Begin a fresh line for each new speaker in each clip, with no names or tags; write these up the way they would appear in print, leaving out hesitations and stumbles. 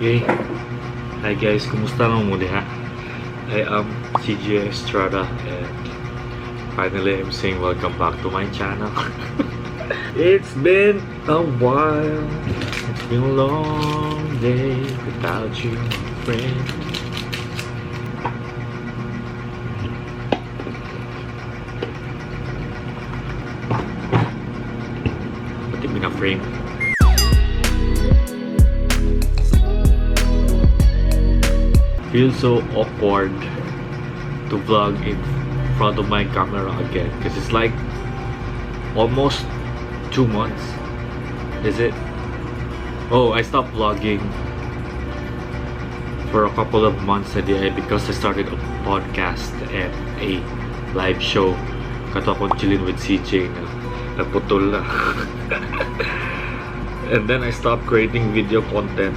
Okay. Hi guys, kumusta naman muli ha? I am CJEstrada and finally I'm saying welcome back to my channel. It's been a while. It's been a long day without you, friend. Pati bina-frame. Feels so awkward to vlog in front of my camera again because it's like almost 2 months. Is it? Oh, I stopped vlogging for a couple of months because I started a podcast and a live show. Kato akong chilling with CJ na naputol na. And then I stopped creating video content.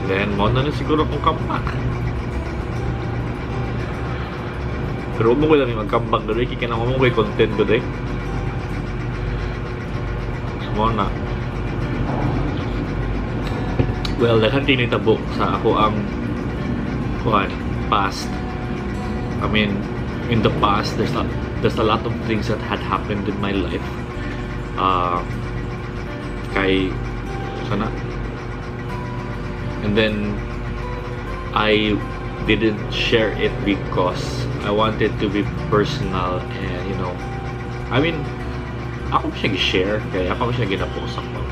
Then, mo na siguro kung comeback. Pero huwag mo ko lang yung mag-comeback doon. Kaya na mo ko yung content doon. So, mo na. Well, naghantin tabok sa ako ang past. I mean, in the past, there's a lot of things that had happened in my life. Sana. And then I didn't share it because I wanted to be personal and I mean, ako siya gi-share kaya ako siya gina-post ako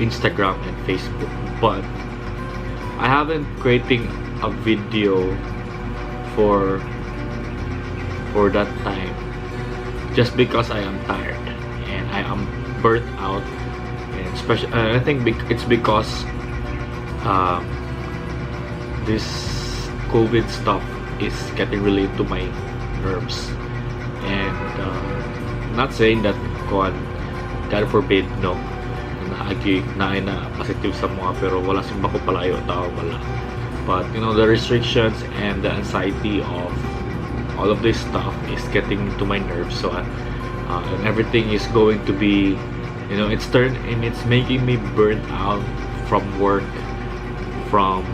Instagram and Facebook, but I haven't creating a video for that time just because I am tired and I am burnt out, and especially I think it's because this COVID stuff is getting really into my nerves, and not saying that God forbid no na positive sa mga pero wala simba ko palayo tao wala, but the restrictions and the anxiety of all of this stuff is getting to my nerves, so and everything is going to be it's making me burnt out from work, from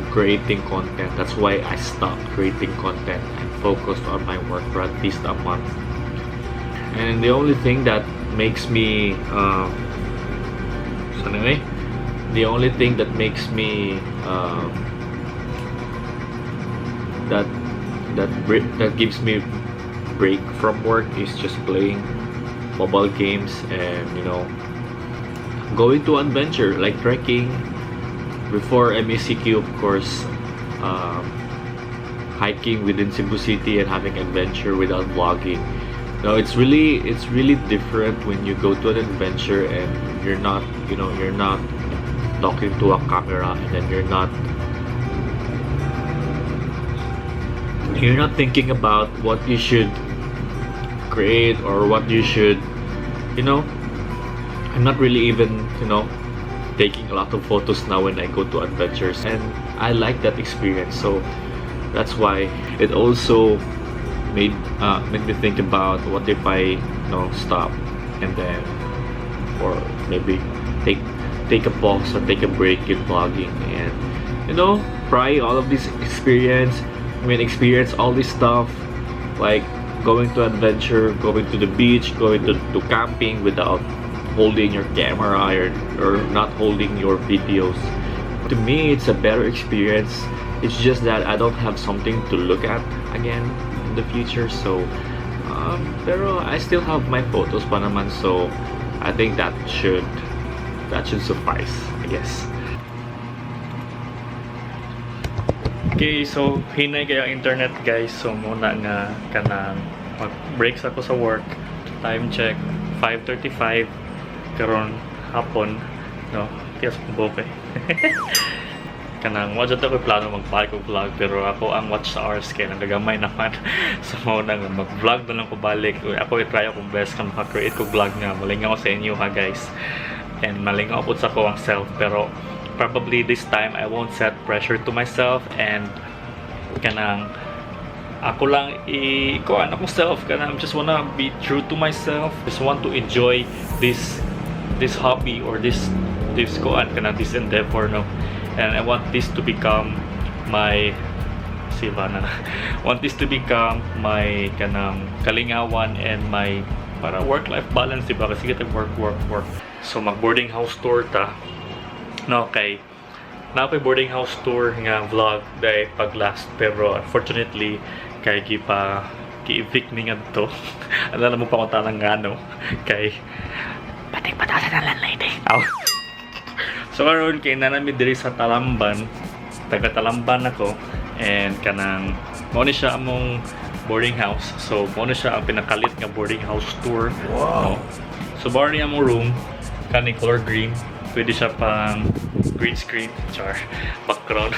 creating content. That's why I stopped creating content and focused on my work for at least a month. And the only thing that makes me that gives me break from work is just playing mobile games and going to adventure like trekking. Before MECQ, of course, hiking within Cebu City and having adventure without vlogging. Now it's really different when you go to an adventure and you're not talking to a camera, and then you're not thinking about what you should create or what you should I'm not really even taking a lot of photos now when I go to adventures, and I like that experience. So that's why it also made me think about what if I stop and then or maybe take a pause or take a break in vlogging and try all of this experience all this stuff like going to adventure, going to the beach, going to camping without holding your camera or not holding your videos. To me, it's a better experience. It's just that I don't have something to look at again in the future. So, pero I still have my photos pa naman. So, I think that should suffice, I guess. Okay, so hinay kaya internet guys. So muna nga kanang mag-breaks ako sa work. Time check 5:35. Karon hapon tiyas kong boke. Kanang wadyo ko plano magpahal ko vlog, pero ako ang watch hours kaya nagagamay naman. So muna nga mag-vlog na lang ko balik. Ako i-try akong best ka maka-create ko vlog nga malingaw sa inyo ha guys, and malingaw po sa ko ang self, pero probably this time I won't set pressure to myself, and kanang ako lang ikuan akong self, kanang just wanna be true to myself, just want to enjoy this this hobby or this endeavor, no, and I want this to become my want this to become my kanang kalingawan and my para work-life balance, diba? Kasi kita work. So mag boarding house tour ta, no, kay na ako boarding house tour nga vlog dahil pag last, pero unfortunately kay gi-evict ni nga to. Ano mo pa ko tanang nga, no, kay patik patasan ng landlady. So karon kay nanami diri sa Talamban, taga Talamban ako, and kanang mo ni siya among boarding house. So mo ni siya ang pinakalit nga boarding house tour. Wow. No? So bari among room kani color green, pwede siya pang green screen, background.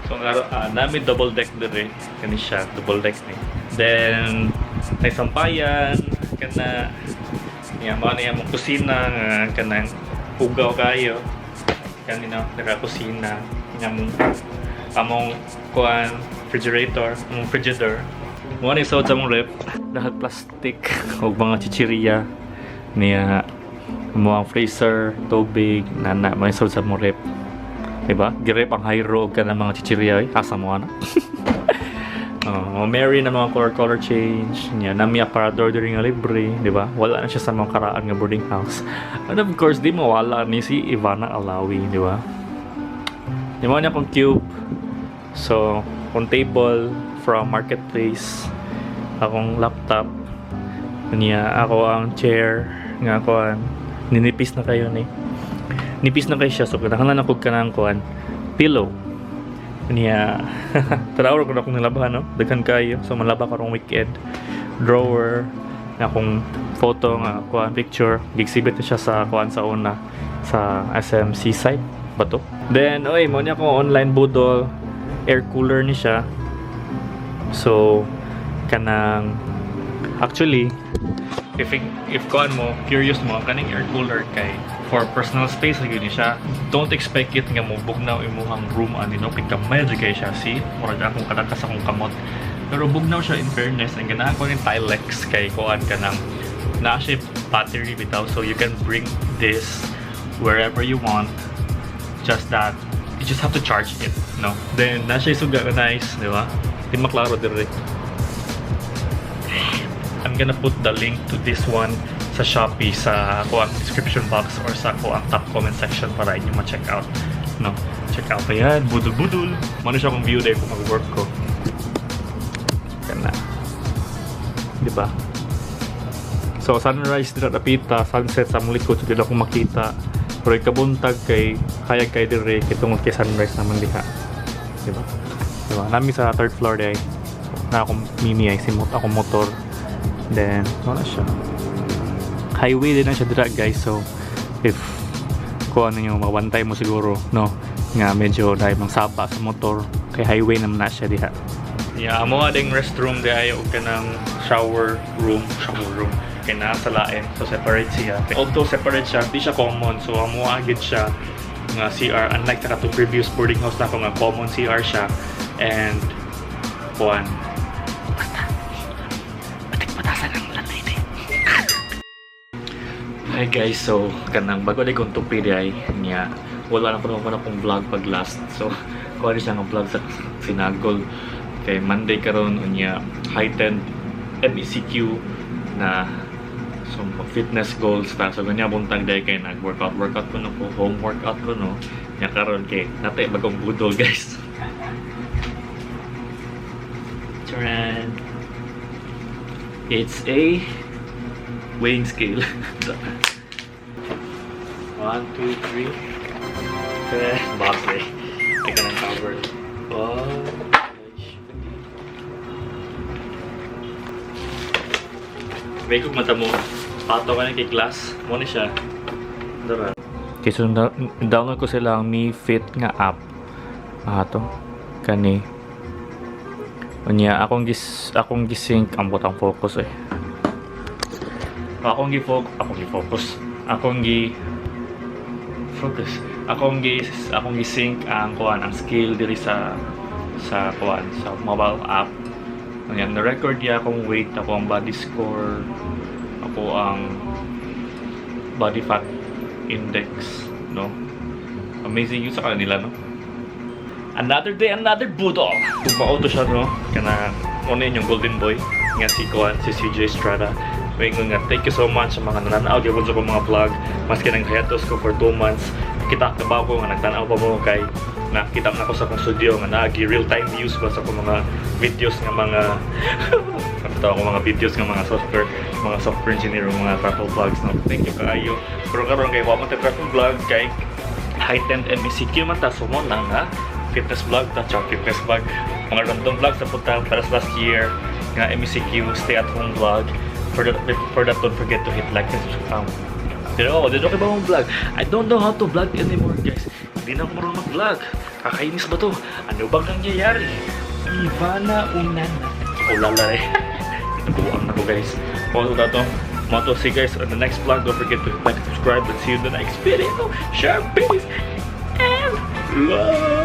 So nami double deck diri kani siya, double deck ni. Then may sampayan kana niya mo ni among kusina nga kanang ugaw kayo. Kanina naka-kusina, among kuan refrigerator, among frigidaire. Mo ni sa mong rep, lahat plastic ug mga chichirya niya, mo ang freezer, tubig, nana mo sa mong rep. Diba? Girep ang high-road ka ng mga chichirya, asa mo ana. Mary na mga color change niya, nami aparador diri nga libre, di ba? Wala na siya sa mga karaan nga boarding house. And of course, di mawala ni si Ivana Alawi, di ba? Di mo niya akong cube. So, akong table from marketplace, akong laptop, niya ako ang chair nga kuan, ninipis na kayo ni. Nipis na kayo siya, so kinahanglan ako kanang kuan, pillow. Niya, taraw ko na akong nilabahan, no? Daghan kayo. So, malaba ko akong weekend. Drawer, na akong photo, nga kuhan, picture. Gi-exhibit na siya sa kuhan sa una. Sa SM Seaside ba to? Then, mo niya akong online budol. Air cooler ni siya. So, kanang, actually, if kuhan mo, curious mo, kaning air cooler kay for personal space lagi ni siya. Don't expect it nga mo bugnaw imuhang room ani, no, pagkamay kay siya, see, murag akong kadakas akong kamot, pero bugnaw siya in fairness. Ang ganahan ko ning Tilex kay kuan kanang na siya battery bitaw, so you can bring this wherever you want, just that you just have to charge it, no. Then na siya suga nice, di ba? Di maklaro dire. I'm gonna put the link to this one sa Shopee sa ako ang description box or sa ako ang top comment section para inyo ma-check out, no. Check out pa yan, budol. Mano siya kung view day kung mag-work ko. Kana, diba? So sunrise dira napita, sunset sa mong likod, so dila akong makita. Pero ikabuntag kay kaya kay dire kay tungod kay sunrise naman diha, diba? Nami sa third floor day na akong mini ay simot akong motor. Then wala siya, highway din na siya dira, guys. So if kung ano yung mabantay mo siguro, no, nga medyo dahil mang sapa sa motor, kay highway naman na siya diha. Yeah, amo ading restroom di ayo ka ng shower room kay naa sa lain, so separate siya. Although separate siya, di siya common, so amo agad siya nga CR, unlike sa katong previous boarding house na ko nga common CR siya. And kuan hi guys, so kanang bago na kong tupi ay niya, wala na po naman akong vlog pag last. So kuha rin siya ng vlog sa Sinagol kay Monday karon niya, heightened MECQ na so fitness goals ta. So ganyan buntag day kay nag-workout ko no, home workout ko no, niya karon kay natay bagong budol, guys. Charan, it's a weighing scale. 1, 2, 3. Okay, box eh. Teka ng cover. Oh, may kung mata mo, pato ka na kay glass. Muna siya. Dara. Okay, so download ko sila ang Mi Fit nga app. To kani. Unya akong gisync ang butang focus eh. Akong gi-sync ang kuan, ang scale diri sa kuan, sa mobile app. Ayan, na-record ya akong weight, ako ang body score, ako ang body fat index, no? Amazing yung sa kanila, no? Another day, another budol. Tumao to siya, no? Kana, ano yun yung golden boy? Nga si Kuan, si CJ Estrada. Ngayon nga, thank you so much sa mga nananaw. Gawin sa mga vlog. Maski nang hiatus ko for 2 months. Kita ka ba ko nga nagtanaw pa mo kay nakita na ko sa akong studio nga naagi real-time views ba sa akong mga videos nga mga nakita ko mga videos nga mga software engineer mga travel vlogs, no? Thank you kaayo. Pero karon kay wa man ta travel vlog kay high-end MCQ man ta sumo na nga fitness vlog ta fitness vlog mga random vlog sa punta para sa last year nga MCQ stay at home vlog. For that don't forget to hit like and subscribe. Pero dito kayo ba mong vlog? I don't know how to vlog anymore, guys. Hindi na ako marunong mag-vlog. Kakainis ba to? Ano bang nangyayari? Ivana Unana. O lala eh. Nabuang na ko, guys. Kung ito to, mga to, see guys on the next vlog. Don't forget to like and subscribe. Let's see you in the next video. Share, peace, and love.